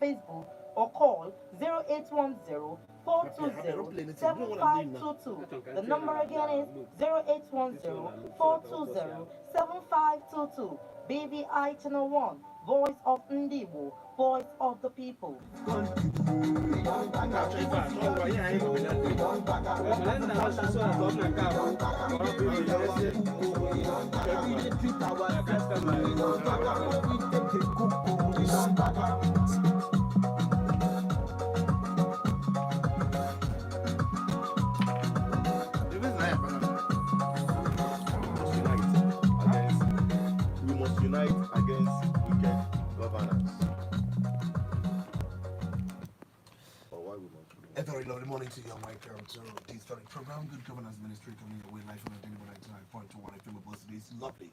Facebook or call 0810-420-7522. The number again is 0810-420-7522. BVI Channel 1, Voice of Ndibo, Voice of the People. We must unite against wicked governance. Or why we must unite. A very lovely morning to you, Michael. So, this very program, Good Governance Ministry, coming your way live on 99.1 FM above today's lovely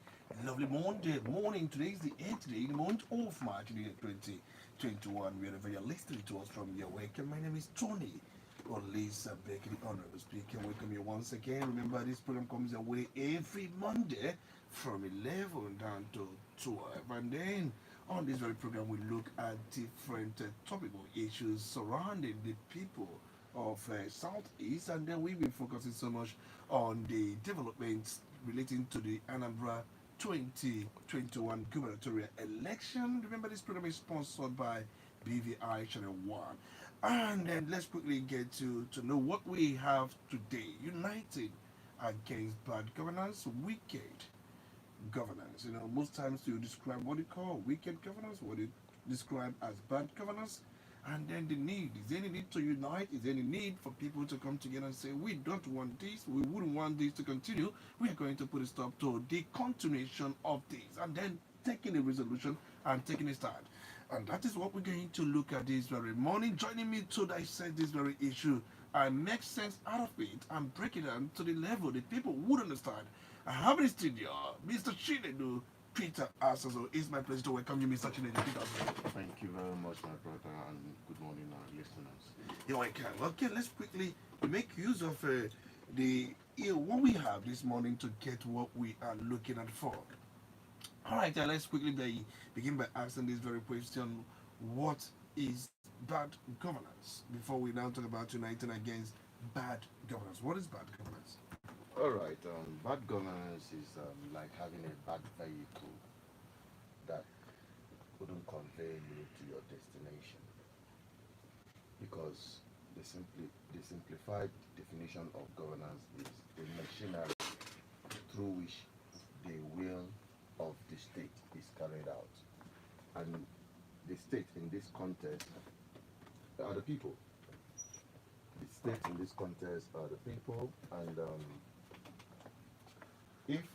morning. Today is the 8th day in the month of March, 2021. Wherever you're listening to us from your wake, my name is Tony. Or Lisa Baker, the Honorable Speaker. Welcome you once again. Remember, this program comes your way every Monday from 11 down to 12. And then on this very program, we look at different topical issues surrounding the people of Southeast. And then we've been focusing so much on the developments relating to the Anambra 2021 gubernatorial election. Remember, this program is sponsored by BVI Channel 1. And then let's quickly get to know what we have today. United against bad governance, wicked governance. You know, most times you describe what you call wicked governance, what you describe as bad governance, and then the need. Is there any need to unite? Is there any need for people to come together and say, we don't want this, we wouldn't want this to continue, we are going to put a stop to the continuation of this, and then taking a resolution and taking a stand. And that is what we're going to look at this very morning. Joining me to dissect this very issue and make sense out of it and break it down to the level the people would understand. I have in the studio Mr. Chinedu Peter Asazo. It's my pleasure to welcome you, Mr. Chinedu Peter Asazo. Thank you very much, my brother, and good morning, our listeners. You're welcome. Okay, let's quickly make use of what we have this morning to get what we are looking at for. All right, let's quickly begin by asking this very question: what is bad governance? Before we now talk about uniting against bad governance, what is bad governance? All right, bad governance is like having a bad vehicle that couldn't convey you to your destination, because the simplified definition of governance is the machinery through which the will of the state is carried out. And the state in this context are the people. The state in this context are the people, and if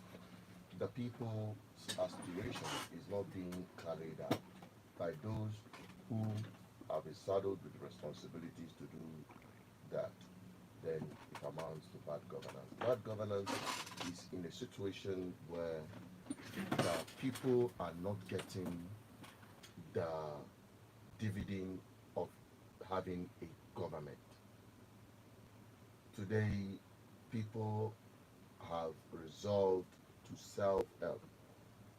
the people's aspiration is not being carried out by those who are saddled with responsibilities to do that, then it amounts to bad governance. Bad governance is in a situation where the people are not getting the dividend of having a government. Today, people have resolved to self-help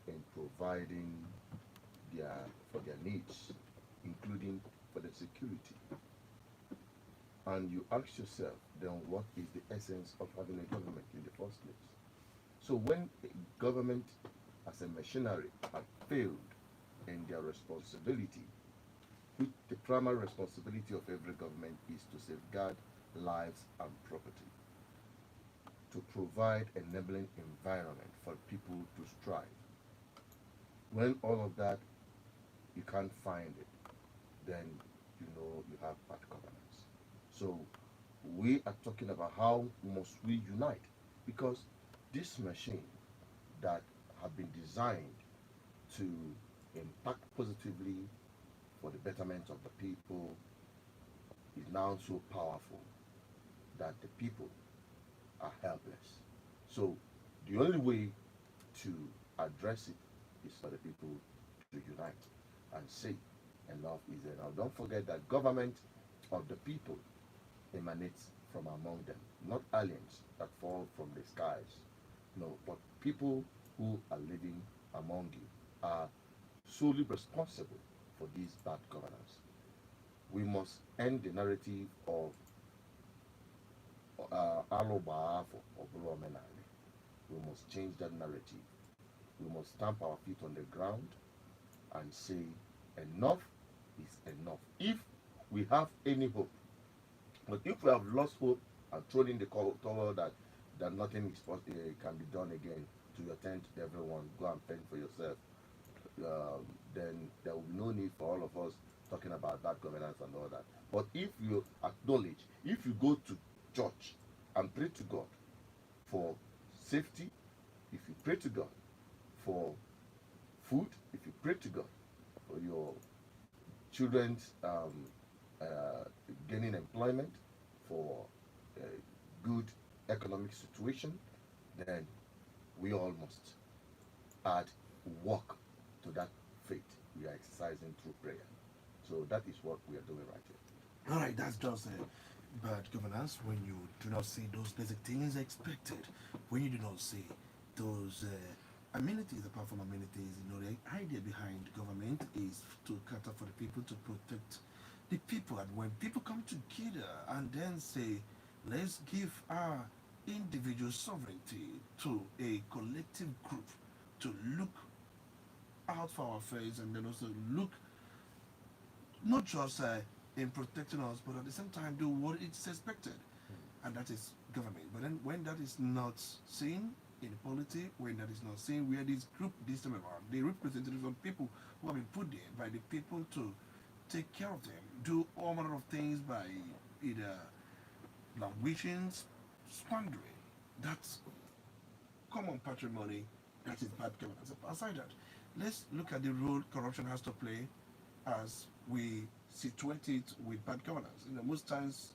in providing for their needs, including for the security. And you ask yourself, then what is the essence of having a government in the first place? So when a government as a machinery have failed in their responsibility, which the primary responsibility of every government is to safeguard lives and property, to provide enabling environment for people to strive. When all of that you can't find it, then you know you have bad governance. So we are talking about how must we unite, because this machine that have been designed to impact positively for the betterment of the people is now so powerful that the people are helpless. So the only way to address it is for the people to unite and say enough is enough. Don't forget that government of the people emanates from among them, not aliens that fall from the skies. No, but people who are living among you are solely responsible for this bad governance. We must end the narrative of Alobafo or Bulomenali. We must change that narrative. We must stamp our feet on the ground and say enough is enough. If we have any hope, but if we have lost hope and thrown in the towel that nothing is can be done again, to your tent, everyone, go and fend for yourself, then there will be no need for all of us talking about bad governance and all that. But if you acknowledge, if you go to church and pray to God for safety, if you pray to God for food, if you pray to God for your children's gaining employment, for a good economic situation, then we all must add work to that faith we are exercising through prayer. So that is what we are doing right here. All right, that's just bad governance when you do not see those basic things expected, when you do not see those amenities, apart from amenities. The idea behind government is to cater for the people, to protect the people. And when people come together and then say, let's give our individual sovereignty to a collective group to look out for our affairs, and then also look not just in protecting us, but at the same time do what is expected, and that is government. But then when that is not seen in polity, when that is not seen, where this group this time around, the representatives of people who have been put there by the people to take care of them, do all manner of things by either languishing, squandering, that's common patrimony, that is bad governance. Aside that, let's look at the role corruption has to play as we situate it with bad governance. Most times,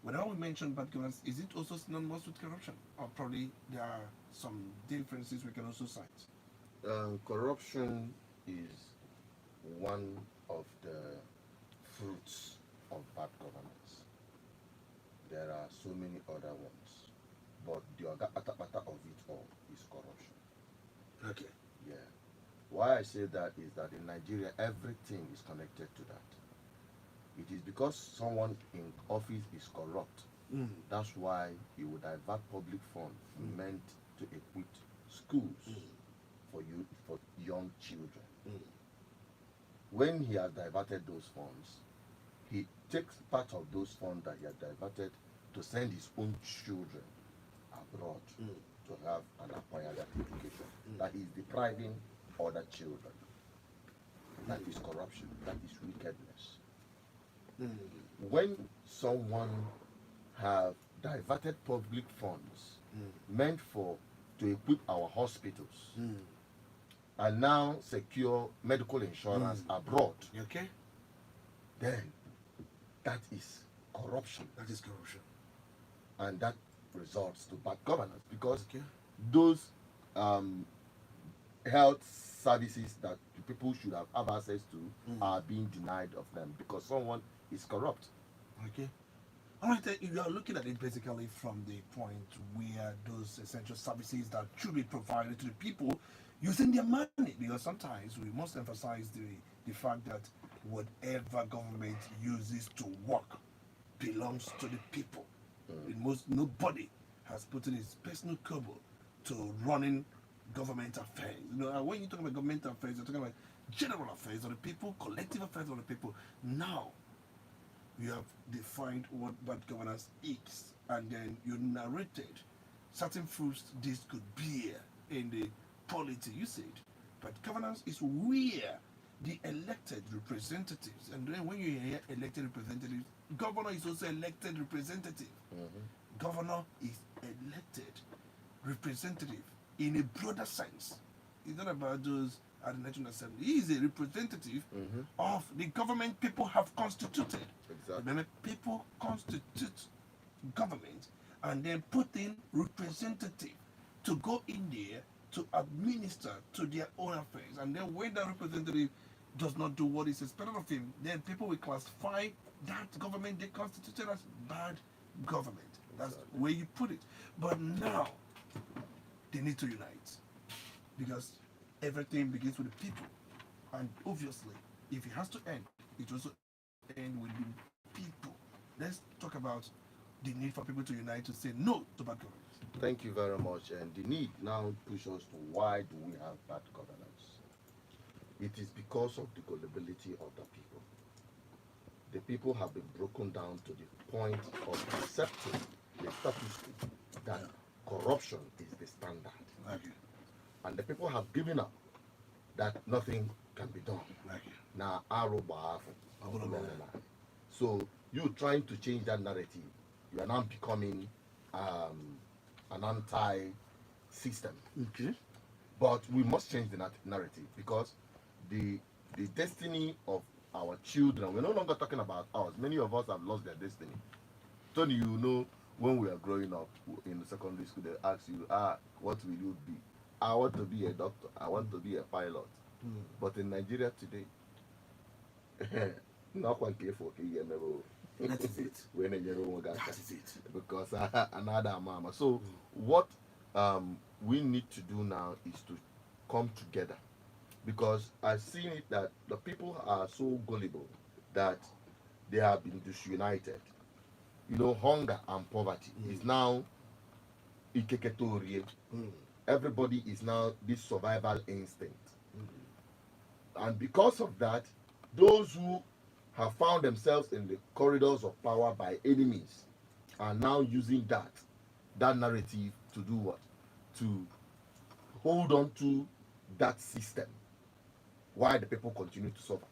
whenever we mention bad governance, is it also synonymous with corruption? Or probably there are some differences we can also cite? Corruption is one of the fruits of bad governance. There are so many other ones, but the atapata of it all is corruption. Okay. Yeah. Why I say that is that in Nigeria, everything is connected to that. It is because someone in office is corrupt. That's why he would divert public funds meant to equip schools for young children. When he has diverted those funds, he takes part of those funds that he has diverted to send his own children abroad to have an acquired education. That is depriving other children. That is corruption. That is wickedness. When someone have diverted public funds meant to equip our hospitals and now secure medical insurance abroad, Okay. then that is corruption. That is corruption. And that results to bad governance, because Okay. those health services that people should have access to are being denied of them because someone is corrupt. Okay. All right, you are looking at it basically from the point where those essential services that should be provided to the people using their money, because sometimes we must emphasize the fact that whatever government uses to work belongs to the people. Nobody has put in his personal kobo to running government affairs. When you talk about government affairs, you're talking about general affairs of the people, collective affairs of the people. Now, you have defined what bad governance is, and then you narrated certain fruits this could bear in the polity. You said bad governance is where the elected representatives, and then when you hear elected representatives, governor is also elected representative. Governor is elected representative in a broader sense. It's not about those at the National Assembly. He is a representative of the government people have constituted. Exactly. Remember, people constitute government and then put in representative to go in there to administer to their own affairs. And then when that representative does not do what is expected of him, then people will classify that government they constituted as bad government. That's the way you put it. But now, they need to unite, because everything begins with the people. And obviously, if it has to end, it also end with the let's talk about the need for people to unite to say no to bad governance. Thank you very much. And the need now pushes us to why do we have bad governance? It is because of the gullibility of the people. The people have been broken down to the point of accepting the status quo that corruption is the standard. Like it. And the people have given up that nothing can be done. Like it. Now, so you trying to change that narrative, you are now becoming an anti-system. Okay. But we must change the narrative because the destiny of our children, we're no longer talking about ours. Many of us have lost their destiny. Tony, you know, when we are growing up in the secondary school, they ask you, what will you be? I want to be a doctor. I want to be a pilot. But in Nigeria today, not one careful. That is it. That is it. Because another mama. So what we need to do now is to come together, because I've seen it that the people are so gullible that they have been disunited. You know, hunger and poverty is now ikeketorie. Everybody is now this survival instinct. And because of that, those who have found themselves in the corridors of power by enemies are now using that narrative to do what? To hold on to that system while the people continue to suffer.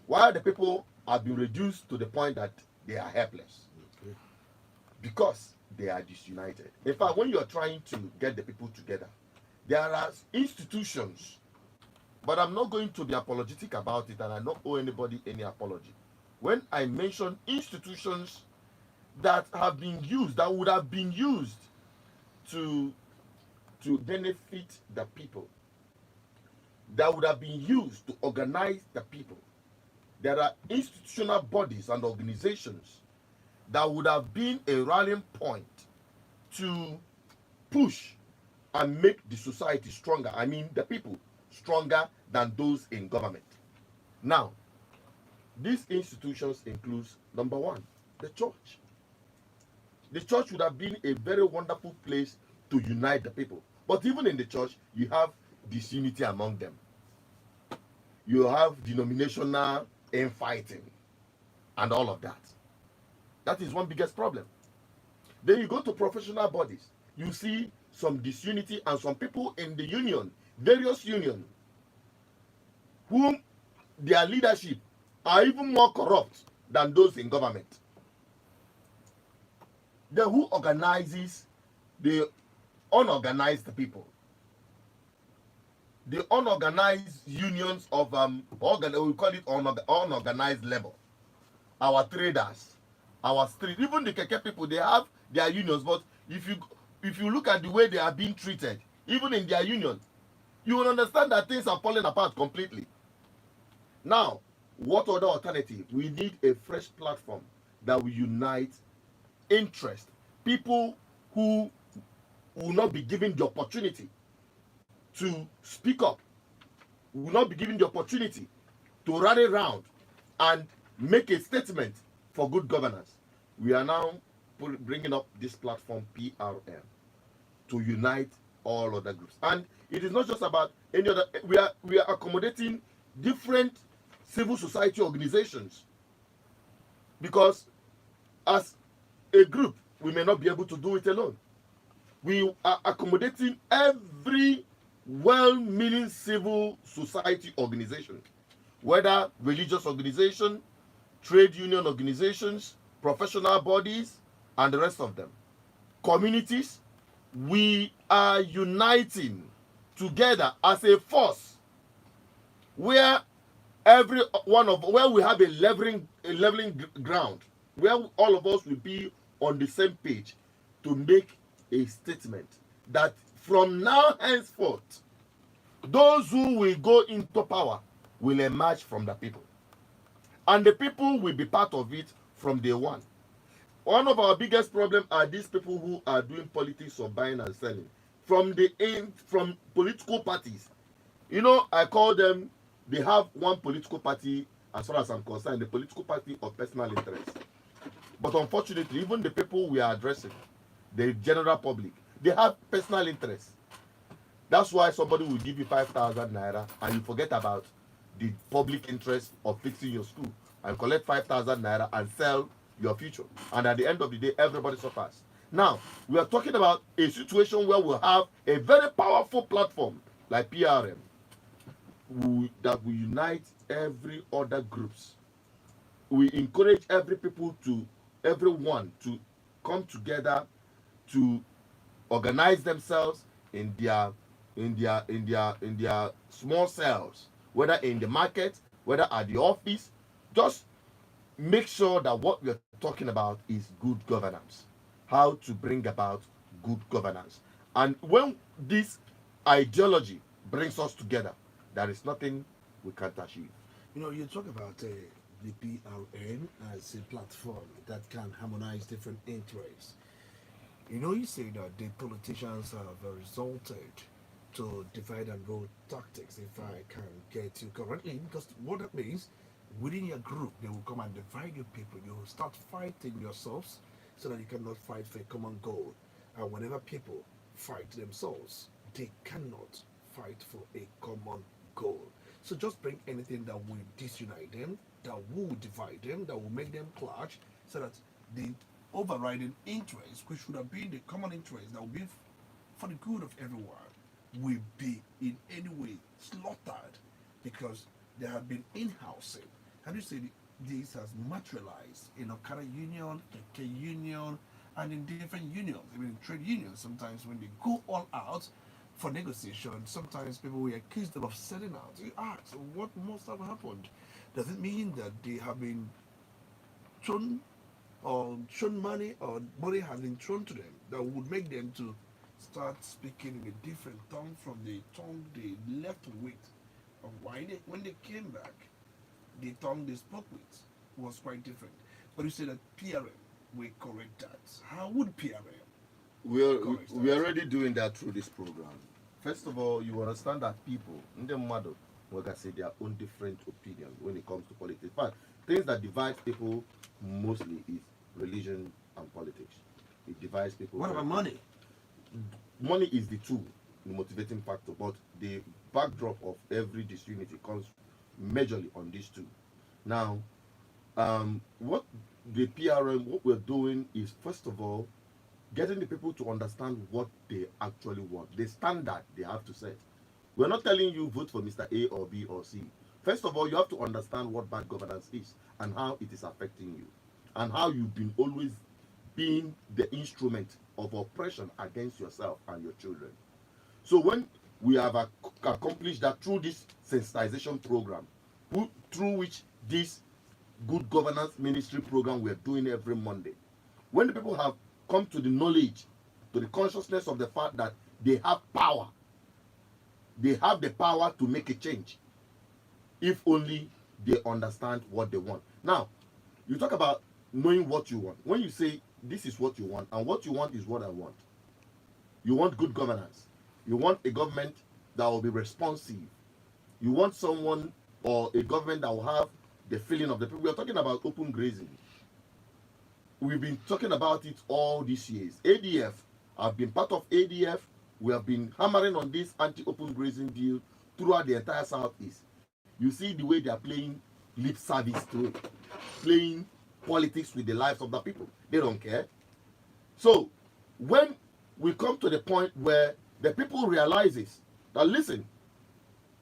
While the people have been reduced to the point that they are helpless because they are disunited. In fact, when you are trying to get the people together, there are institutions, but I'm not going to be apologetic about it, and I don't owe anybody any apology. When I mention institutions that have been used, that would have been used to benefit the people, that would have been used to organize the people, there are institutional bodies and organizations that would have been a rallying point to push and make the society stronger. I mean, the people stronger than those in government. Now, these institutions include, number one, the church. The church would have been a very wonderful place to unite the people. But even in the church, you have disunity among them. You have denominational infighting and all of that. That is one biggest problem. Then you go to professional bodies. You see some disunity and some people in the union, various unions, whom their leadership are even more corrupt than those in government. Then who organizes the unorganized people? The unorganized unions of we call it unorganized labor. Our traders, our street, even the keke people, they have their unions, but if you look at the way they are being treated, even in their union, you will understand that things are falling apart completely. Now, what other alternative? We need a fresh platform that will unite interest. People who will not be given the opportunity to speak up, will not be given the opportunity to rally around and make a statement for good governance. We are now bringing up this platform PRM to unite all other groups. And it is not just about any other, we are accommodating different civil society organizations, because as a group we may not be able to do it alone. We are accommodating every well-meaning civil society organization, whether religious organization, trade union organizations, professional bodies, and the rest of them. Communities, we are uniting together as a force where where we have a leveling ground, where all of us will be on the same page to make a statement that from now henceforth, those who will go into power will emerge from the people, and the people will be part of it from day one. One of our biggest problems are these people who are doing politics of buying and selling from political parties. You know, I call them, they have one political party, as far as I'm concerned, the political party of personal interest. But unfortunately, even the people we are addressing, the general public, they have personal interests. That's why somebody will give you 5,000 naira and you forget about the public interest of fixing your school and collect 5,000 naira and sell your future. And at the end of the day, everybody suffers. Now, we are talking about a situation where we have a very powerful platform like PRM that will unite every other groups. We encourage everyone to come together to organize themselves in their small cells, whether in the market, whether at the office. Just make sure that what we're talking about is good governance, how to bring about good governance. And when this ideology brings us together, there is nothing we can't achieve. You know, you talk about the PRN as a platform that can harmonize different interests. You know, you say that the politicians have resulted to divide and rule tactics, if I can get you correctly, because what that means, within your group, they will come and divide you people. You will start fighting yourselves so that you cannot fight for a common goal. And whenever people fight themselves, they cannot fight for a common goal. So just bring anything that will disunite them, that will divide them, that will make them clash, so that the overriding interest, which should have been the common interest that will be for the good of everyone, will be in any way slaughtered because there have been in-housing. Have you said this has materialized in Okada Union, KK Union, and in different unions, even in trade unions? Sometimes when they go all out for negotiation, sometimes people will accuse them of selling out. You ask, what must have happened? Does it mean that they have been thrown or shown money, or money has been thrown to them that would make them to start speaking in a different tongue from the tongue they left with? And when they came back, the tongue they spoke with was quite different. But you say that PRM will correct that. How would PRM correct We are that? already doing that through this program. First of all, you understand that people, in the model, like I say, their own different opinions when it comes to politics. But things that divide people mostly is religion and politics. It divides people. What about money? Money is the tool, the motivating factor, but the backdrop of every disunity comes majorly on these two. Now, what the PRM, what we're doing is, first of all, getting the people to understand what they actually want, the standard they have to set. We're not telling you vote for Mr. A or B or C. First of all, you have to understand what bad governance is and how it is affecting you, and how you've been always being the instrument of oppression against yourself and your children. So when we have accomplished that through this sensitization program, through which this good governance ministry program we're doing every Monday, when the people have come to the knowledge, to the consciousness of the fact that they have power, they have the power to make a change, if only they understand what they want. Now, you talk about knowing what you want. When you say this is what you want, and what you want is what I want, you want good governance. You want a government that will be responsive. You want someone or a government that will have the feeling of the people. We are talking about open grazing. We've been talking about it all these years. ADF, I've been part of ADF. We have been hammering on this anti-open grazing deal throughout the entire Southeast. You see the way they are playing lip service to it, playing politics with the lives of the people. They don't care. So when we come to the point where the people realizes that, listen,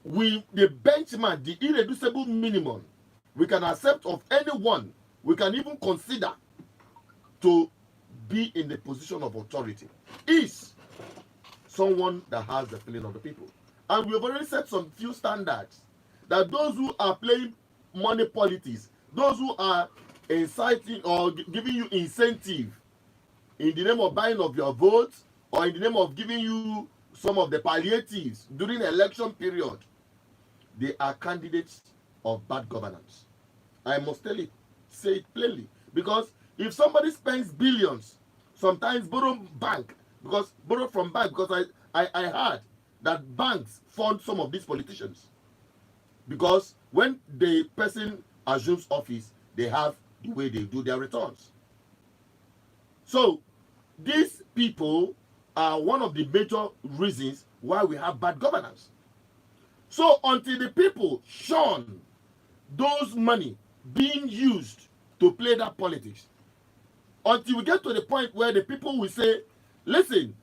the benchmark, the irreducible minimum we can accept of anyone we can even consider to be in the position of authority is someone that has the feeling of the people. And we have already set some few standards that those who are playing money politics, those who are inciting or giving you incentive in the name of buying of your votes, or in the name of giving you some of the palliatives during the election period, they are candidates of bad governance. I must say it plainly, because if somebody spends billions, sometimes borrow from bank, because I heard that banks fund some of these politicians, because when the person assumes office, they have the way they do their returns. So these people are one of the major reasons why we have bad governance. So until the people shun those money being used to play that politics, until we get to the point where the people will say, listen,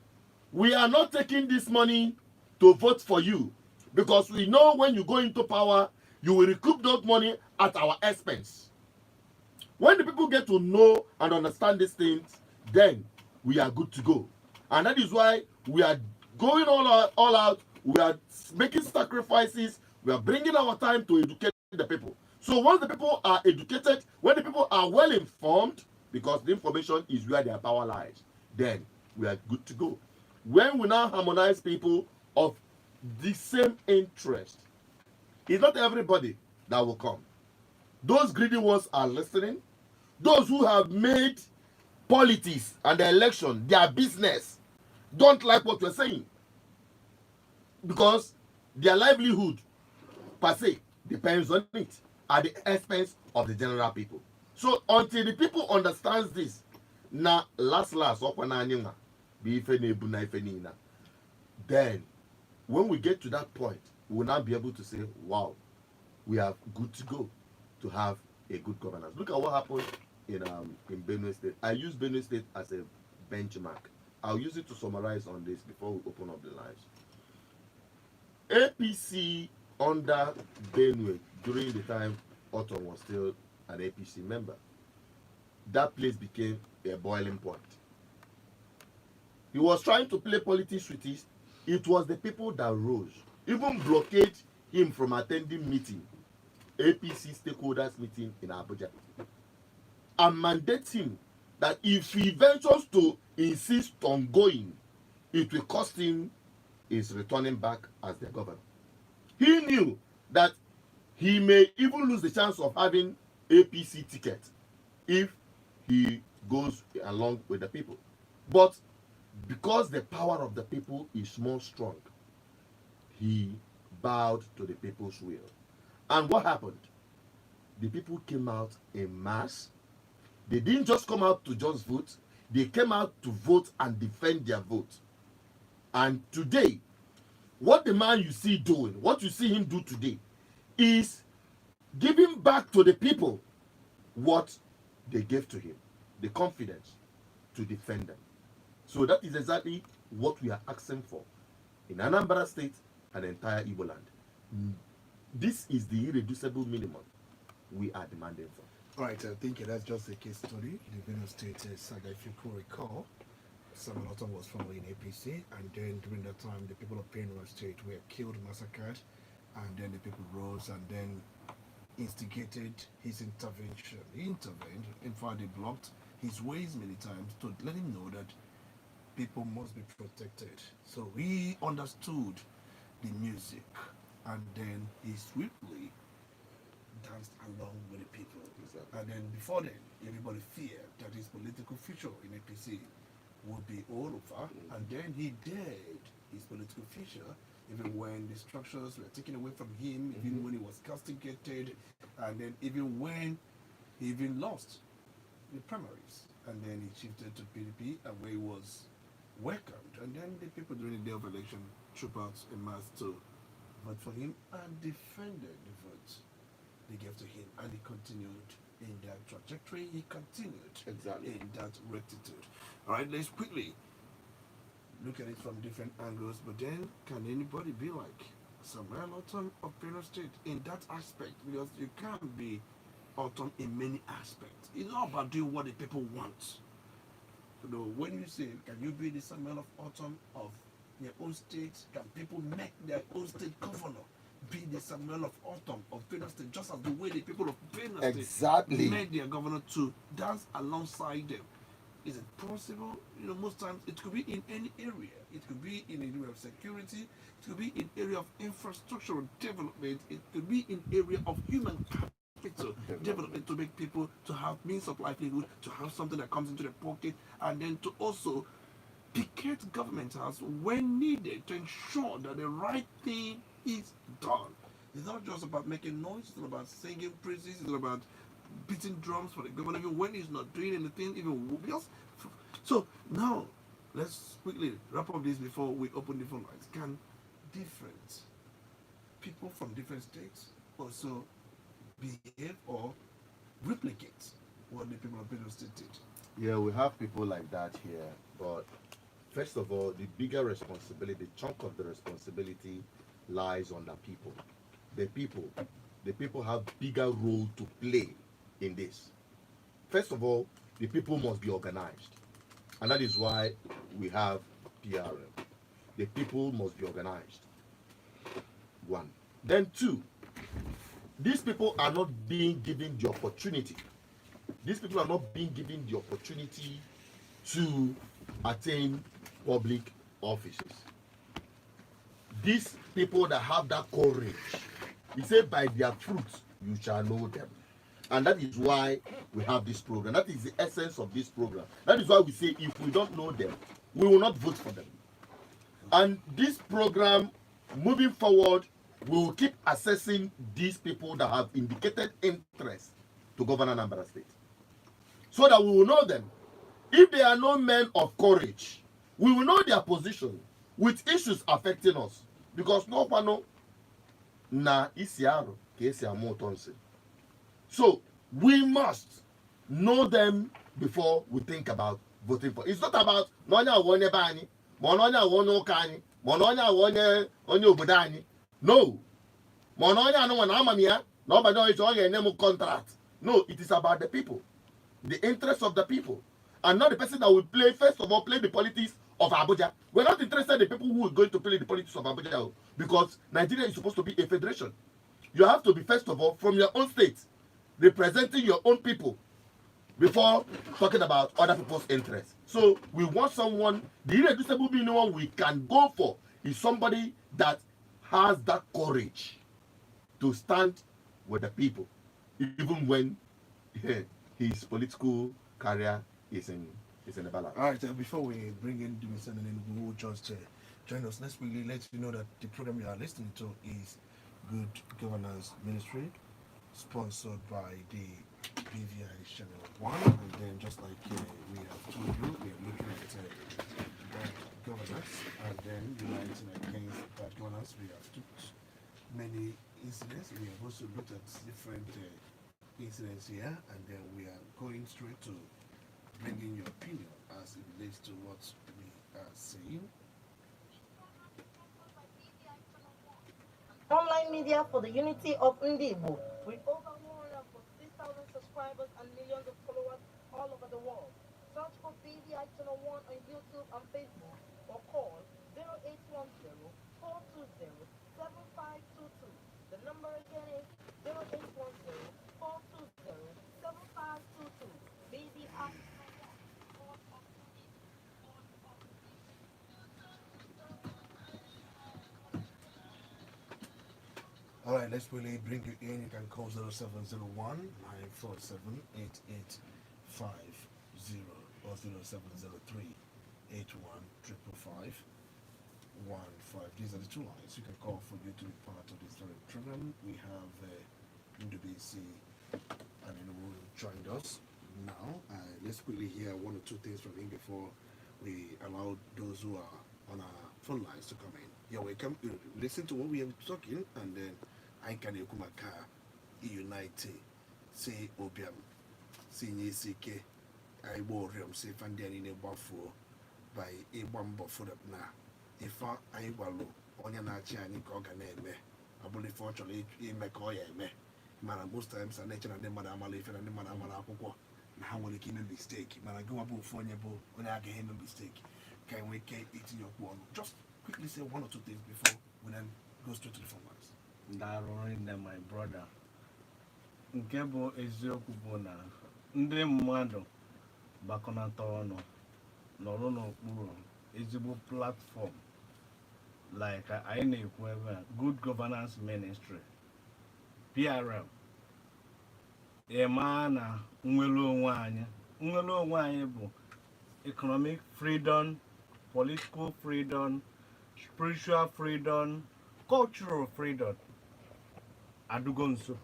we are not taking this money to vote for you, because we know when you go into power, you will recoup those money at our expense. When the people get to know and understand these things, then we are good to go. And that is why we are going all out. We are making sacrifices. We are bringing our time to educate the people. So once the people are educated, when the people are well informed, because the information is where their power lies, then we are good to go. When we now harmonize people of the same interest, it's not everybody that will come. Those greedy ones are listening. Those who have made politics and the election their business don't like what we're saying, because their livelihood per se depends on it at the expense of the general people. So until the people understands this, na last then when we get to that point, we will now be able to say, wow, we are good to go to have a good governance. Look at what happened in Benue State. I use Benue State as a benchmark. I'll use it to summarize on this before we open up the lines. APC under Benue during the time Otton was still an APC member, that place became a boiling point. He was trying to play politics with it. It was the people that rose, even blockade him from attending meeting, APC stakeholders meeting in Abuja, and mandate him that if he ventures to insist on going, it will cost him his returning back as their governor. He knew that he may even lose the chance of having APC ticket if he goes along with the people. But because the power of the people is more strong, he bowed to the people's will. And what happened? The people came out en masse. They didn't just come out to just vote. They came out to vote and defend their vote. And today, what the man you see doing, what you see him do today, is giving back to the people what they gave to him, the confidence to defend them. So that is exactly what we are asking for in Anambra State and the entire Igbo land. This is the irreducible minimum we are demanding for. All right, I think that's just a case study in the Benue State saga. If you could recall, Samuel Otton was formerly in APC, and then during that time, the people of Benue State were killed, massacred, and then the people rose and then instigated his intervention. He intervened. In fact, they blocked his ways many times to let him know that people must be protected. So he understood the music, and then he swiftly danced along with the people. Exactly. And then before then, everybody feared that his political future in APC would be all over. And then he did his political future, even when the structures were taken away from him, even when he was castigated, and then even when he even lost the primaries. And then he shifted to PDP, and where he was welcomed. And then the people during the day of election trooped out en masse to vote for him and defended the vote they gave to him, and he continued in that trajectory. He continued in that rectitude. All right, let's quickly look at it from different angles. But then, can anybody be like Samuel Otton of Benue State in that aspect? Because you can't be Otton in many aspects. It's not about doing what the people want. You know, when you say, can you be the Samuel of Otton of your own state? Can people make their own state governor be the Samuel of Otton of Benue State, just as the way the people of Benue State made their governor to dance alongside them? Is it possible? You know, most times it could be in any area. It could be in the area of security. It could be in area of infrastructural development. It could be in area of human capital development to make people to have means of livelihood, to have something that comes into their pocket, and then to also picket government house when needed to ensure that the right thing is done. It's not just about making noise. It's not about singing praises. It's not about beating drums for the government even when he's not doing anything, even because So now let's quickly wrap up this before we open the phone lines. Can different people from different states also behave or replicate what the people of Benue State did? Yeah, we have people like that here, but first of all, the bigger responsibility, the chunk of the responsibility lies on the people. The people, the people have bigger role to play in this. First of all, the people must be organized, and that is why we have PRM. The people must be organized. One. Then two, these people are not being given the opportunity. These people are not being given the opportunity to attain public offices. These people that have that courage, he said, by their fruits you shall know them. And that is why we have this program. That is the essence of this program. That is why we say if we don't know them, we will not vote for them. And this program, moving forward, we will keep assessing these people that have indicated interest to govern Anambra State, so that we will know them. If they are no men of courage, we will know their position with issues affecting us. Because no one know na isiaro kesi amotonse. So we must know them before we think about voting for. It's not about nonya wonye bani, mononya wono kani, mononya onye obodani. No. Mononya no one amamia, nobody is only name contract. No, it is about the people, the interests of the people, and not the person that will play. First of all, play the politics of Abuja. We're not interested in the people who are going to play the politics of Abuja, because Nigeria is supposed to be a federation. You have to be, first of all, from your own state, representing your own people before talking about other people's interests. So we want someone, the irreducible minimum we can go for is somebody that has that courage to stand with the people, even when his political career is in the balance. All right, before we bring in Mr. Nenu, who will just join us, let's quickly let you know that the program you are listening to is Good Governance Ministry, sponsored by the BVI Channel 1. And then, just like we have told you, we are looking at bad governance, and then uniting against bad governance. We have took many incidents. We have also looked at different incidents here, and then we are going straight to bringing your opinion as it relates to what we are saying. Online media for the unity of Ndibo, with over 146,000 subscribers and millions of followers all over the world. Search for BVI Channel 1 on YouTube and Facebook, or call 0810 420 7522. The number again is 0810 420 7522. BVI. All right, let's really bring you in. You can call 0701 947 8850 or 0703 81 555 15. These are the two lines you can call for you to be part of this very program. We have NDBC and who joined us now. Let's quickly hear one or two things from him before we allow those who are on our phone lines to come in. You're welcome. Listen to what we have talking, and then I can Kumaka United say Obiam, Senior CK, I bore him say Fandian in a buffalo by a one buffalo na. If I wallow on your Nachiani Coganeme, I believe fortunately in Macoya me. Man, most times I nature and the Madame Alif and the Madame Alaco. How will it keep a mistake? Man, I go above for your bow when I get him a mistake. Can we get it in your one? Just quickly say one or two things before we then go straight to the phone lines. Darling, my brother. Nke bụ eziokwu bụ na ndị mmadụ gbakọnata ọnụ nọrọ n'okpuru ezigbo platform like anyị na-ekwu ebe a, Good Governance Ministry, PRM, ịma na nnwere onwe anyị bụ economic freedom, political freedom, spiritual freedom, cultural freedom. Adụgo nso,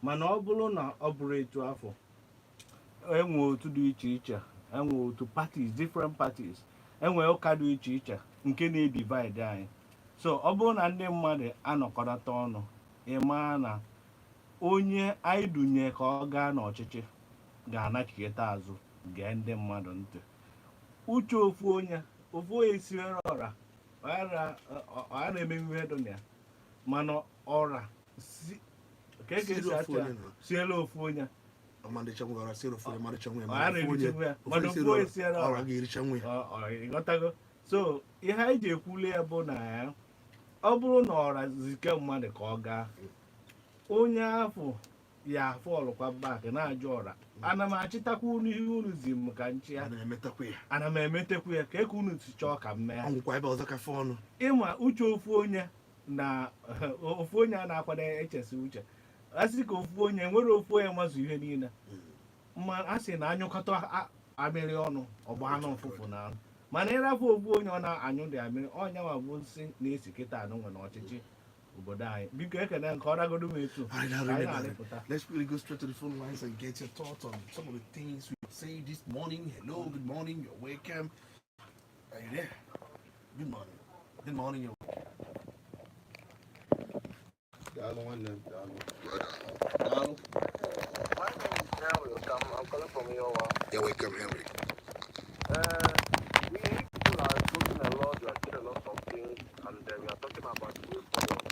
mana ọ bụrụ na ọ bụrụ etu afọ enwe otu dị iche iche enwe otu parties, different parties, enwe ụka dị iche iche nke na-edivide anyị. So ọ bụrụ na ndị mmadụ anọkọnata ọnụ, ịmaa na onye anyị dunye ka ọ gaa n'ọchịchị ga-anachiketa azụ gee ndị mmadụ ntị. Uche ofu onye siere ọra ọ na-emenwu ihe dị na ya, mana ọra ka e ga-esi achọ siela ofu onye ịghọtago. So ihe anyị ji ekwule ya bụ na ya, ọ bụrụ na ọra zike mmadụ ka ọ gaa, onye afọ ya afọ ọlụkwa bak na-ajụ ọra, ana m achịtakwa unu ihe unu zi m ka nchi ya, ana m emetekwu ya ka eke unu si chọọ ka m mee ịma uche ofu onye na ofu onye a na-akwado echesi uche. A sị ka ofu onye nwere ofu onye mazụ ihe niile, ma a sị na anyụkọta amịrị ọnụ ọgba anụ ụfụfụ na anụ, mana ịrafụ ofu onye ọ na-anyụ dị amịrị, ọnya ma bụ nsị na-esi kịta anụ nwe n'ọchịchị obodo anyị. Biko ekene nke ọ dagodo m etu Let's really go straight to the phone lines and get your thoughts on some of the things we say this morning. Hello, good morning, you're welcome. Are you there? Good morning. Good morning, you're My name is Henry. I'm calling from Iowa. You're welcome, Henry. We people are looking a lot, we are saying a lot of things, and we are talking about the way forward.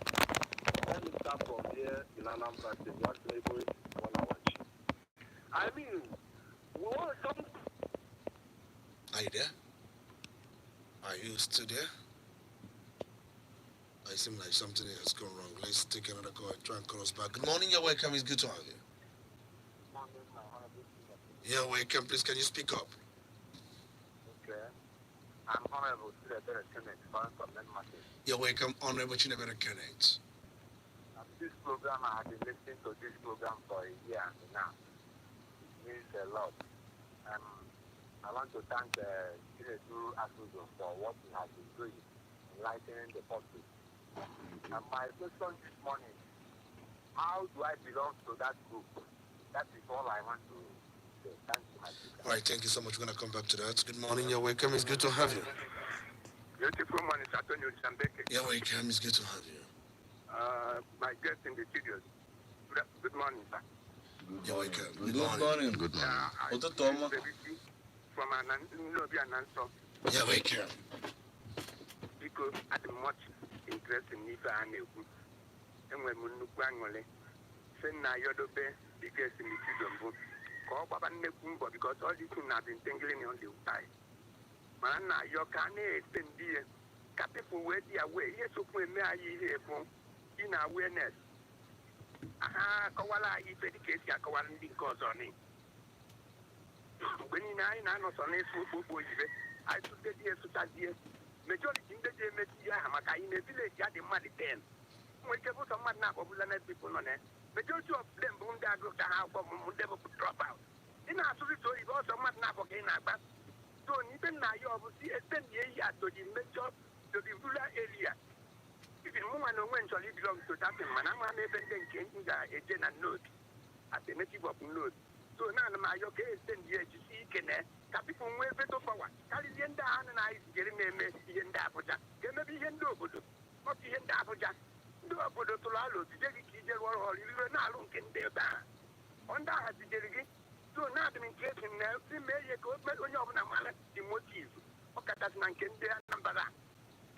Let me start from here in Anambra State. What slavery on our cheek. I mean, we want something. Are you there? Are you still there? I seem like something has gone wrong. Let's take another call and try and call us back. Good morning, you're welcome. It's good to have you. You're welcome. Please, can you speak up? Okay. I'm honorable to the Senate, from Denmark. You're welcome, Honorable Chinebere Kenneth. This program, I have been listening to this program for a year now. It means a lot. I want to thank Chinedu Asuzo for what he has been doing, enlightening the public. And my question this morning, how do I belong to that group? That is all I want to say. Thank you, my sister. All right, thank you so much. We're going to come back to that. Good morning, you're welcome. It's good to have you. Beautiful morning, Antonio Chambeke. You're welcome. It's good to have you. My guest in the studios. Good morning, sir. You're welcome. Good morning. Good morning. From an answer. You're welcome. Because at much interest in Nifa and Nebu. And when Munukwanole, send na Yodobe, biggest in the studio. Call Baba Nekumba because all these things have been tangling on the side. Mana, your cane, send dear. People where they are way. Yes, we may hear from in awareness. Aha, Kawala, if education, Kawalan because on it. When in I know on a football, I took the years to that year. Majority in the day, Hamaka in a village, had the money 10. We can put some man up of people on it. Majority of them, Bunda, go to have from Mundeva to drop out. In our story, also man up again. So, even now, you obviously spend the year to the major to the rural area. If you woman eventually belongs to that man, I'm even changing the agent and note at the native of note. So now my okay send the to see can people way better forward. Carry the end and I getting me in that for that. Can maybe in do good. What the end for that? Do a good to Lalo to take it or you are not looking there. On that has the delegate. So now the case now, the mayor goes back on your the motive. Okay, that's not can there number that.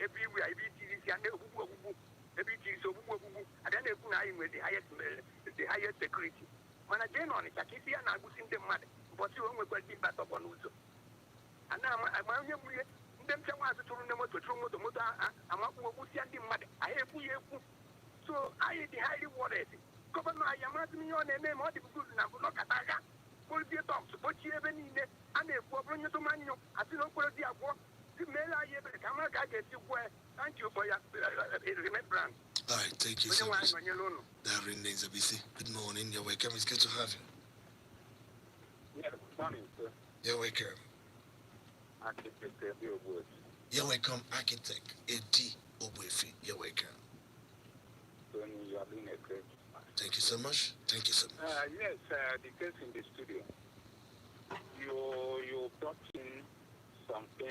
Everywhere I beat this and every so and then I with the highest security. When I came on it, I keep here and I was in the mud, but you won't be back up on Uzo. And now I'm them someone to run the motor, I'm up with the mud. I have so I the highly watered. Governor, I am asking your name, what the good number, not Kataga. Pull the dogs, but you have any net, and if we're bringing to Manu, I see no quality of work. Thank you for your remembrance. All right, thank you so much. That remains ABC. Good morning, you're welcome. It's good to have you. Yes, good morning, sir. You're welcome. Architect, your words. You're welcome, architect A.D. Obwefi. You're welcome. Tony, you are doing a great. Thank you so much. Thank you so much. Yes, the case in the studio. You brought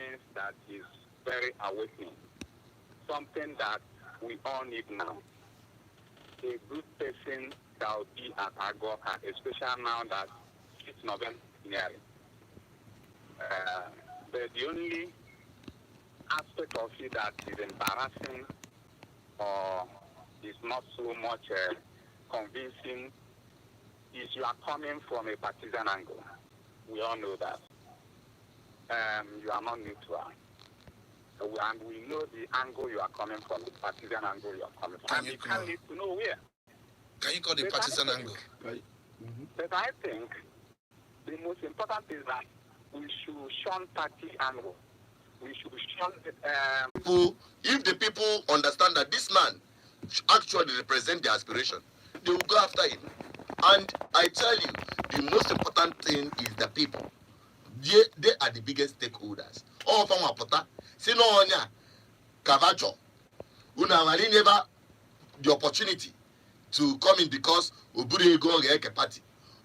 things that is very awakening. Something that we all need now. A good person that will be at Agoka, especially now that it's November nearing. But the only aspect of it that is embarrassing or is not so much convincing is you are coming from a partisan angle. We all know that. You are not neutral. And we know the angle you are coming from, the partisan angle you are coming from. And you can't lead to nowhere. Can you call the partisan angle? But I think the most important is that we should shun party angle. We should shun people. If the people understand that this man actually represents their aspiration, they will go after him. And I tell you, the most important thing is the people. They are the biggest stakeholders. All from Apota, Sino Onya, Cavacho, Unamari never the opportunity to come in because Oburi go get party.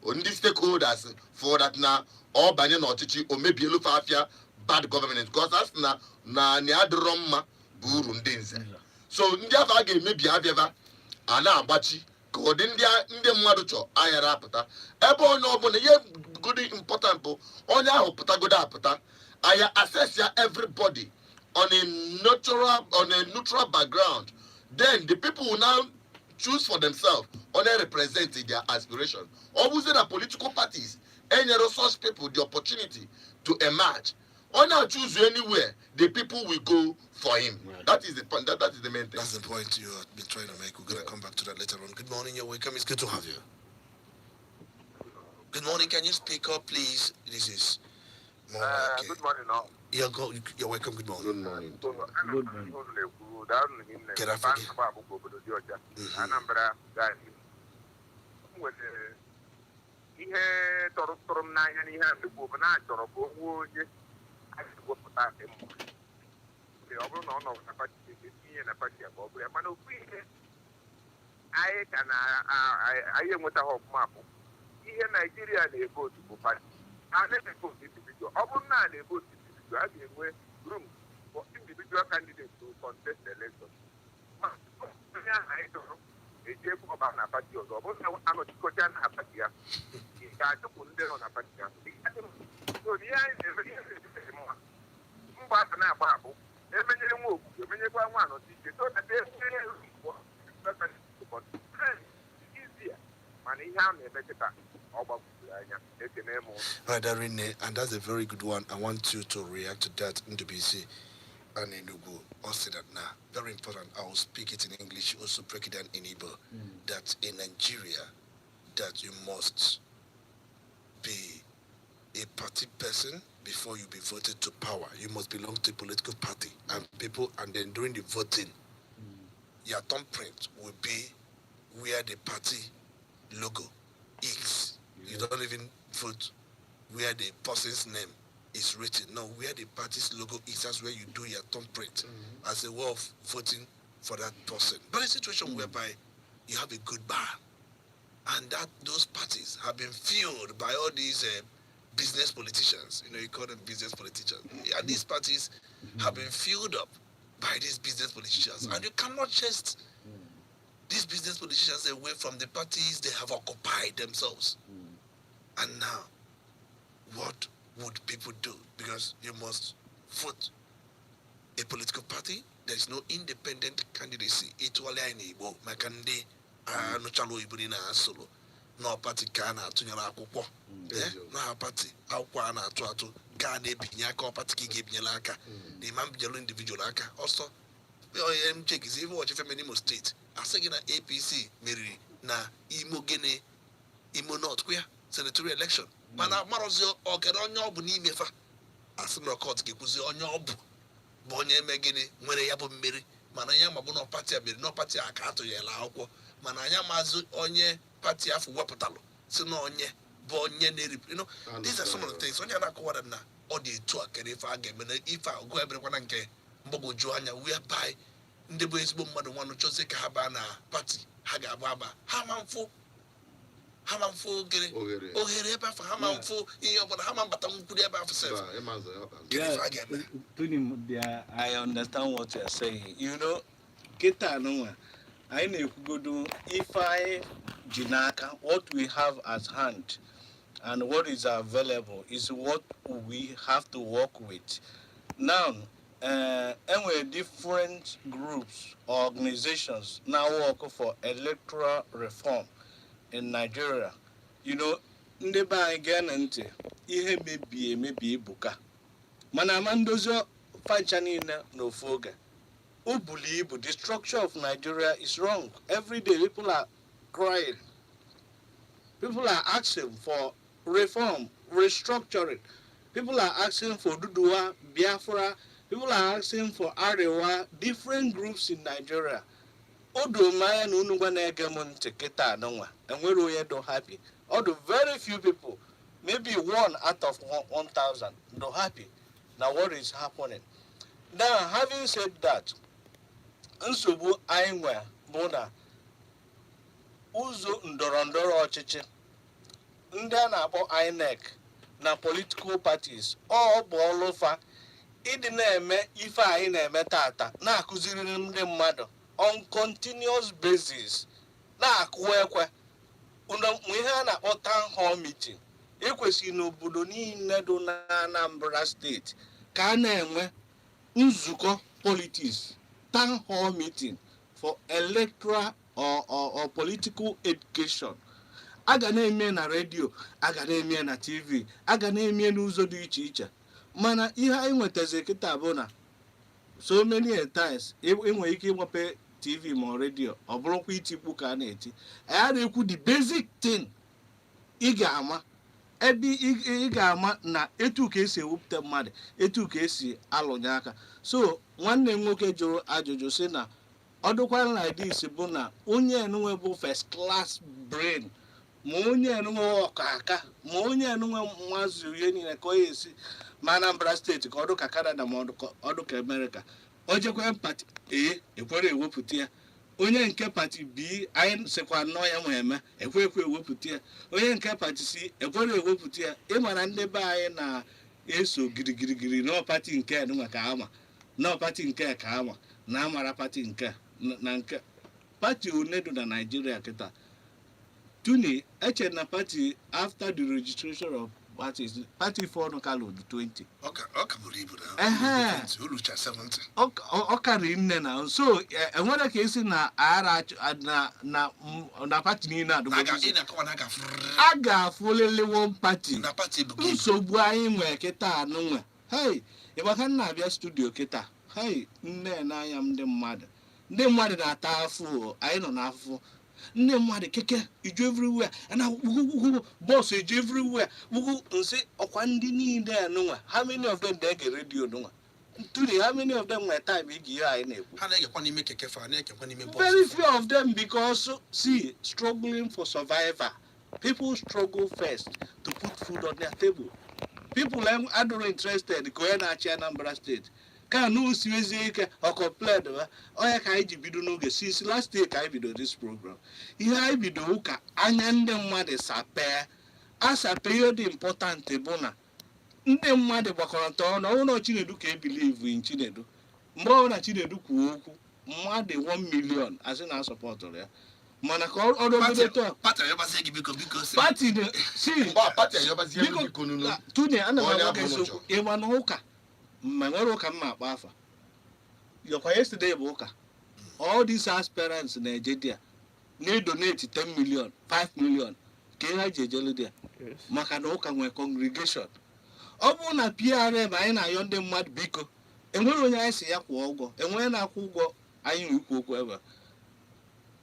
Only stakeholders for that now, or Banyan or Tichi, or maybe Lufafia, bad government, because that's na Niadroma Burundinze. So India Vage maybe Aviava, Ana Bachi. Ndị mmadụ chọ ahịara apụta ebe onye ọbụla ihe good important bụ onye ahụ pụtagodo apụta aya assess ya everybody on a neutral background, then the people will now choose for themselves on a represent their aspiration. Always the political parties and such people the opportunity to emerge. Or now choose anywhere, the people will go for him. Right. That is the point. That is the main thing. That's the point you have been trying to make. We're going to come back to that later on. Good morning, you're welcome. It's good to have you. Good morning. Can you speak up, please? This is more like good morning, now. You're welcome. Good morning. Good morning. Good morning. Get up again. Ọ bụrụ na ọ nọ na pati tinye na pati abụọ bụ ya mana okwu ihe anyị ka na anyị enwetaghị ọfụma bụ ihe Naijiria na-ebe otu bụ pati a na-ebe otu individual. Ọ bụrụ na a na-ebe otu individual a ga-enwe room for individual candidates to contest the election. Onye ahụ anyị chọrọ eji ebe ọba na pati ọzọ. Ọ bụrụ na anọchikọcha na pati ya ị ga-achụpụ ndị nọ na pati ya. Ihe anyị na-eme ihe na-eme mma mgbe aka na-agba abụ emenyere nwa okwu emenyekwa nwa anọ ike so that easier mana ihe a na-eme kịta ọ gbagburu anya ekene m. Right, Darine, and that's a very good one. I want you to react to that in the BC and in Ugu. Also that now, very important. I will speak it in English, also break it down in Igbo. That in Nigeria, that you must be a party person before you be voted to power. You must belong to a political party and people, and then during the voting, your thumbprint will be where the party logo is. You don't even vote where the person's name is written. No, where the party's logo is, that's where you do your thumbprint as a way of voting for that person. But a situation whereby you have a good bar, and that those parties have been filled by all these business politicians. You call them business politicians. And these parties have been filled up by these business politicians. And you cannot just these business politicians away from the parties they have occupied themselves. And now, what would people do? Because you must vote a political party. There is no independent candidacy. It's all I need. Makande, no chalo ibunina solo. No party can atunyara akwụkwọ na party akwụkwọ a na-atụ atụ gaa na-ebinye aka ọpati ka ị ga-ebinyela aka na imam binyelu individual aka ọsọ onye m chekizi ife ọchị feme n'Imo steeti asị gị na APC meriri na Imo North kwa senatorial election mana marọzi ọkere onye ọ bụ n'ime fa asị na ọkọt ga-ekwuzi onye ọ bụ onye eme gịnị nwere ya bụ mmeri mana ya mabụ na pati a meriri na pati a ka atụnyela akwụkwọ mana anya maazị onye party have wepụtalụ si na onye bụ onye na-erip. These are some of the things onye na-akọwara na ọ dị etu a kere ife a ga-eme na ife a ọgụ eberekwana nke mgbagwoju anya whereby ndị bụ ezigbo mmadụ nwanụ chọzie ka ha baa na pati ha ga-agba aba ha ma mfụ ha ma mfụ gịnị ohere ebe afọ ha ma mfụ ihe ọbụla ha ma mbata nkwuru ebe afọ sef I understand what you are saying. You know, kita no I na-ekwugodo if I jinaka what we have at hand and what is available is what we have to work with. Now, and different groups or organizations now work for electoral reform in Nigeria. You know, ndị be anyị gaa na ntị ihe mebie ebuka mana ama ndozi fancha niile n'ofu oge o buli ibu. The structure of Nigeria is wrong. Every day people are crying, people are asking for reform, restructuring, people are asking for Duduwa, Biafra, people are asking for Arewa, different groups in Nigeria. Odo maya na unu gwa na-ege m ntị kịta anụnwa enwere onye do happy. All the very few people, maybe 1 out of 1,000 do happy. Now what is happening? Now having said that, nsogbu anyị nwe bụ na ụzọ ndọrọndọrọ ọchịchị ndị a na-akpọ INEC na political parties ọ bụ ọlụfa ịdị na-eme ife anyị na-eme tata na-akụziri ndị mmadụ on continuous basis na-akụ ekwe ihe a na-akpọ town hall meeting ekwesịrị n'obodo niile dị na Anambra steeti ka a na-enwe nzukọ politics, town hall meeting for electoral or political education. A ga na-eme na radio, a ga na-eme na TV, a ga na-eme n'ụzọ dị iche iche. Mana ihe anyị nwetazi kịta bụ na so many times enwere ike ịgbape TV ma radio ọ bụrụkwa itikpu ka a na-eti. Anyị na-ekwu the basic thing ị ga-ama ebe ị ga-ama na etu ka esi ewepụta mmadụ, etu ka esi alụnye aka. So nwanne m nwoke jụrụ ajụjụ sị na ọ dịkwa like this bụ na onye enwe bụ first class brain, ma onye enwe ọkaka, ma onye enwe nwazi ihe niile ka ọ esi ma Anambra steeti ka ọ dị ka Canada ma ọ dị ka America. O jekwa pati ekwere ewepụta ya. Onye nke pati B anyị sịkwa nnọọ ya nwe eme ekwe ewepụta ya. Onye nke pati C ekwere ewepụta ya. Ịmara ndị be anyị na-eso girigirigiri na pati nke enwe ka ama na pati nke ka ama na amara pati nke na nke pati onedo na Nigeria kịta tuni eche na pati after the registration of parties party for no kalo 20 ọka buru ibu na olucha 70 ọka rinne na so enwere ka esi na ara na party niile adụgo a ga-afụlele one party na party bụ nsogbu anyị nwe kịta anụ nwe hey ịgbaka nna abịa studio kịta hey nne n'anya m ndị mmadụ na-ata afụ anyị nọ n'afụfụ ndị mmadụ keke iju everywhere na boss iju everywhere nsị ọkwa ndị niile anụnwa how many of them dey get radio nụnwa today how many of them nwere time igi ihe anyị na-ekwu ha na-egekwa n'ime keke fa na-egekwa n'ime boss very few of them because see struggling for survival. People struggle first to put food on their table. People are not interested go na-achị Anambra State ka no siwezi ike or complain onye ka anyị ji bido n'oge since last year ka anyị bido this program. Ihe anyị bido ụka anya ndị mmadụ sapee asape ihe dị important bụ na ndị mmadụ gbakọrọ ọnụ ọnwụ Chinedu ka believe in Chinedu mgbe ọ na Chinedu kwuo okwu mmadụ 1 million asị na sọpọtụrụ ya mana ka ọdọbido to pati ayọbazie gị biko pati si pati ayọbazie gị biko nunu tune ana m agwa gị so ịwa na ụka ma nwere ụka mma akpa afa yọkwa yesterday bụ ụka all these aspirants na ejedia na donate 10 million 5 million ka ihe ji ejelu dia maka na ụka nwere congregation. Ọ bụ na PRM anyị na-ayọ ndị mmadụ biko enwere onye anyị si ya kwụọ ụgwọ enwere na-akwụ ụgwọ anyị ikwu okwu ebe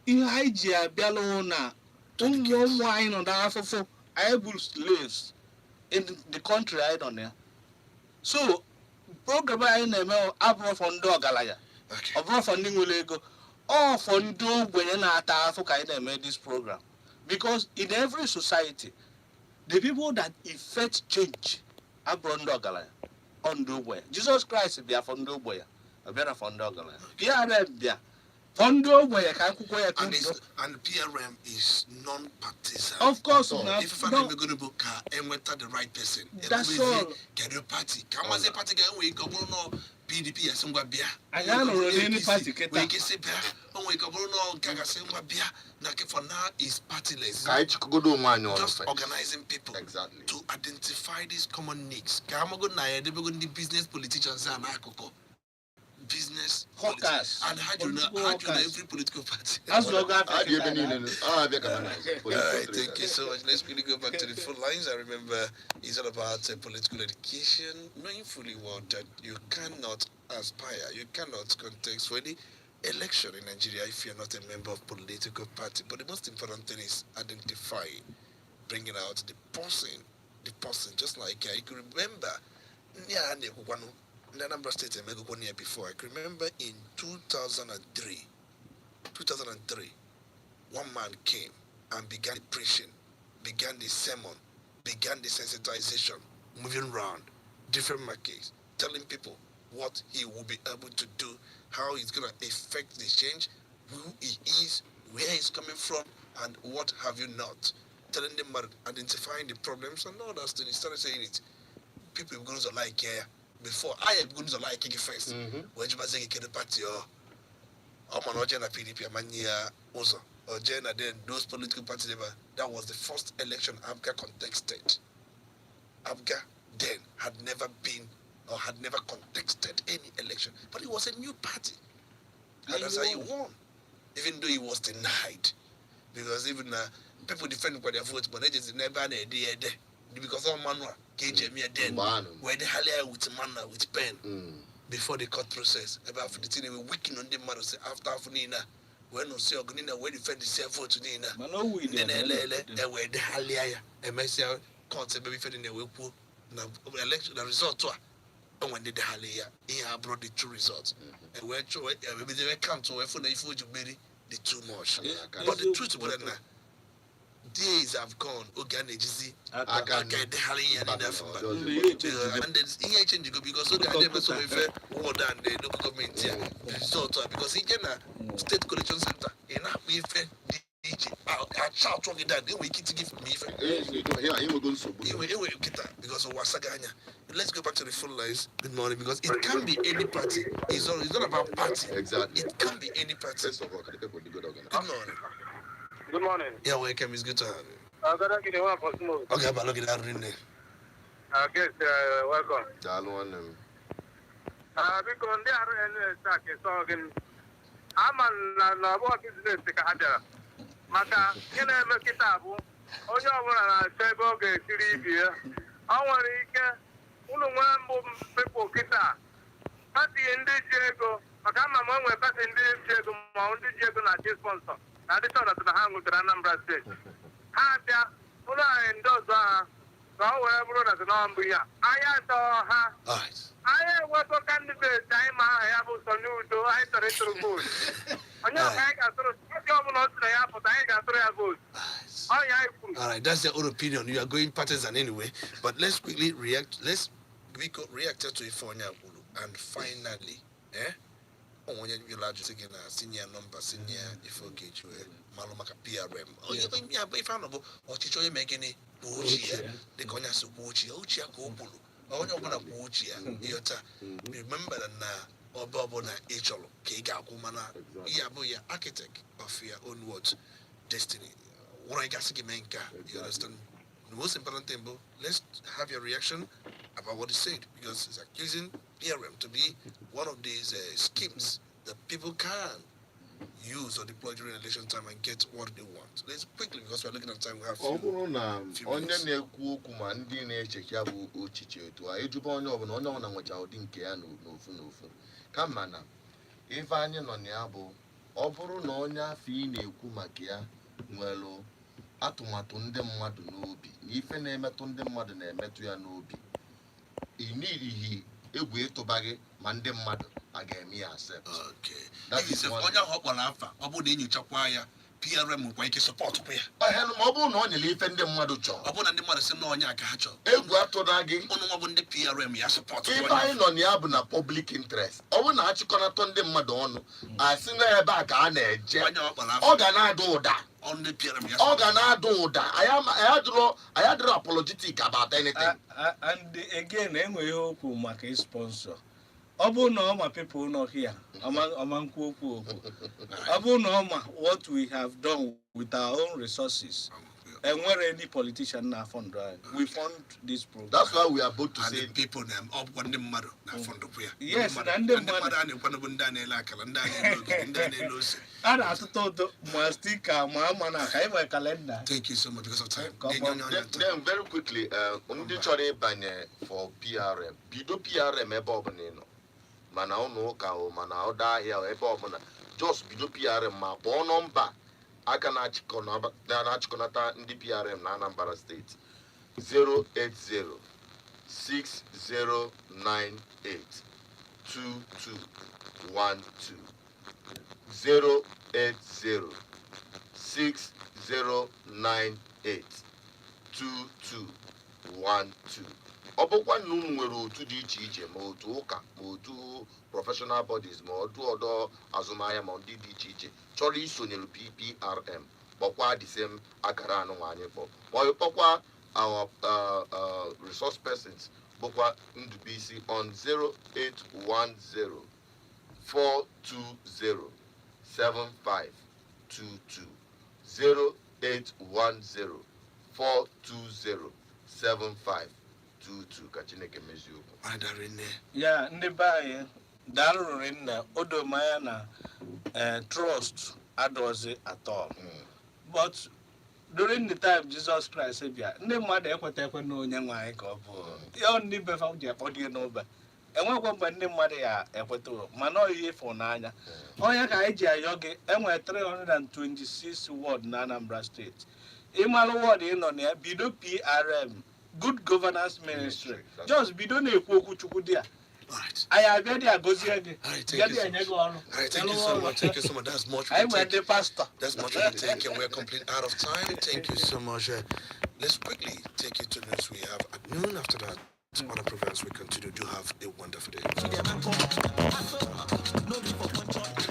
ihe anyị ji abịalụ na ụmụ anyị nọ n'afụfụ anyị bụ slaves in the country anyị nọ na. So program anyị na-eme abụrụ fọ ndị ọgaranya ọ bụrụ fọ ndị nwere ego ọ fọ ndị ogbenye na-ata afụ ka anyị na-eme this program because in every society the people that effect change abụrụ ndị ọgaranya ọ ndị ogbenye. Jesus Christ bịa fọ ndị ogbenye ọ bịara fọ ndị ọgaranya. PRM bịa Ondo where Kakuko and PRM is non-partisan. Of course, if I'm going to book and whether the right person, that's all. Get your party. Come on, party guy, we go no PDP as some Bia. I can't already any party. We can say, oh, we go no Gagasema Bia. Naki for now is partyless. Just organizing people to identify these common needs. Kamago Naya, they begin the business politicians and Akoko. Business hawkers and how do you know every political party? As long as thank you so much. Let's quickly go back to the phone lines. I remember it's all about political education, knowing fully well that you cannot aspire, you cannot contest for any election in Nigeria if you're not a member of political party. But the most important thing is identifying, bringing out the person, just like you can remember. In Anambra State, I made 1 year before. I can remember in 2003, one man came and began preaching, began the sermon, began the sensitization, moving around different markets, telling people what he will be able to do, how he's going to effect the change, who he is, where he's coming from, and what have you not. Telling them about identifying the problems and all that stuff. He started saying it. People are going to like here. Before I am going to like it first. When you say the party or I'm not a PDP, I'm also or Jenna then those political parties that was the first election Abga contested. Abga then had never been or had never contested any election. But it was a new party. And that's how he won. Even though he was denied. Because even people defend by their votes, but they just never had because of manual then where the hell with manna with pen before the court process about the thing we working on the matter say after Nina when no say Ogunina where defend the self vote to Nina then where the hell MSL court say baby fed the way now election the result to and when the hell he have brought the true results and where maybe they come to where for the the too much but the truth about that days have gone. Organizing, I can't get the hell in enough. And then change because they never saw more than the local government here. Because he can state collection center enough me DJ. I shout talking that they will give me because of Wasaganya. Let's go back to the full lines. Good morning, because it can be any party. It's not about party. Exactly. It can be any party. Good morning. Good morning. Yeah, welcome. It's good to have you. I'm going to give you one for smoke. Okay, but look at that in there. Yes, welcome. Because they are in the so again. I'm on what business to Kahada. Maka, can I make it up? Oh, you want to say, okay, 3 years. I want to get people guitar. But the end of Diego, I come among my best in the Diego, my own Diego, not his sponsor. I just saw that the hang with the Anambra State. Hadia, Una and those are however as an umbrella. I saw her. I was a candidate time I have some new to I to vote. I know I got through government to the airport, I got 3 votes. All right, that's your own opinion. You are going partisan anyway. But let's quickly react. We could react to it for Nyabulu. And finally, when you large again, senior number, senior, if you get you Malomaka PRM. Oh, you're going to be a fan of or Chicho making it, the Conas Puchi, Ochia Kopulu, or no one of Puchia, Yota. Remember that now, or Bobona, Echolo, Kega, Kumana, Yaboya, architect of your own words, destiny. What I got Menka, you understand? The most important thing, let's have your reaction about what he said, because he's accusing PRM to be one of these schemes that people can use or deploy during election time and get what they want. Let's quickly, because we're looking at time, we have atụmatụ ndị mmadụ n'obi na ife na-emetụ ndị mmadụ na-emetụ ya n'obi inirihi egwu ịtụbaghị ma ndị mmadụ a ga-eme ya accept. Okay. That is onye ahụ kpọrọ afa ọ bụ na enyochakwa ya PRM wee support kwa ya. Ọhịa ma ọ bụrụ na ọ nyere ife ndị mmadụ chọrọ. Ọ bụrụ na ndị mmadụ sị na onye aka ha chọrọ. Egwu atụna gị. Ụnụ nwa bụ ndị PRM ya support kwa Ife ya. anyị nọ na ya bụ na public interest. Ọ bụrụ na achịkọnata ndị mmadụ ọnụ, asị na ebe a ka a na-eje. Onye ọ kpọrọ Ọ ga na-ada ụda. on ndị PRM ya. Ọ ga na-ada ụda. Anyị adịrọ apologetic about anything. And again, enweghị okwu maka sponsor. Ọ bụrụ na ọma people nọ here, ọma nkwu okwu. Ọ bụrụ na ọma what we have done with our own resources. And where any politician na fund, we fund this program. That's why we are about to say people them up one them mother na fund up here. Yes, and them mother and one of them na akala and na lose. And I thought must stick na have a calendar. Thank you so much because of time. Then very quickly, ndị chọrọ ịbanye for PRM. Bido PRM ebe ọbụla nọ. Mana ụnụ ụka o mana ọda ahịa ebe ọbụla. Just bido PRM ma kpọọ nọmba aka na-achịkọnata ndị PRM na Anambra State 08060982212 08060982212. Ọ bụkwa na unu nwere otu dị iche iche ma otu ụka ma otu professional bodies ma otu ọdọ azụmahịa ma ndị dị iche iche chọrọ isonyere PPRM kpọkwa the same akara anụnwa anyị kpọ ma ọ kpọkwa our resource persons bụkwa Ndubuisi on 08104207522 08104207522 ka Chineke mezie okwu. Ya ndị be anyị darụrụ nna odomanya na trust adọzi at all. But during the time Jesus Christ bịa ndị mmadụ ekwe na onye nwe anyị ka ọ bụ ya ndị befa ji akpọdie n'ụba enwekwa mgbe ndị mmadụ ya ekweta mana ọ ihe ịfụnanya onye ka anyị ji ayọ gị enwere 326 ward na Anambra State ịmalụ ward ị nọ na ya bido PRM Good Governance Ministry just bido na-ekwu okwu Chukwu dị ya I have already agozie gị. Thank you so much. Thank you so much. That's much. I'm the pastor. That's much we take, and we're complete out of time. Thank you so much. Let's quickly take you to the news we have at noon. After that, other programs we continue. Do have a wonderful day.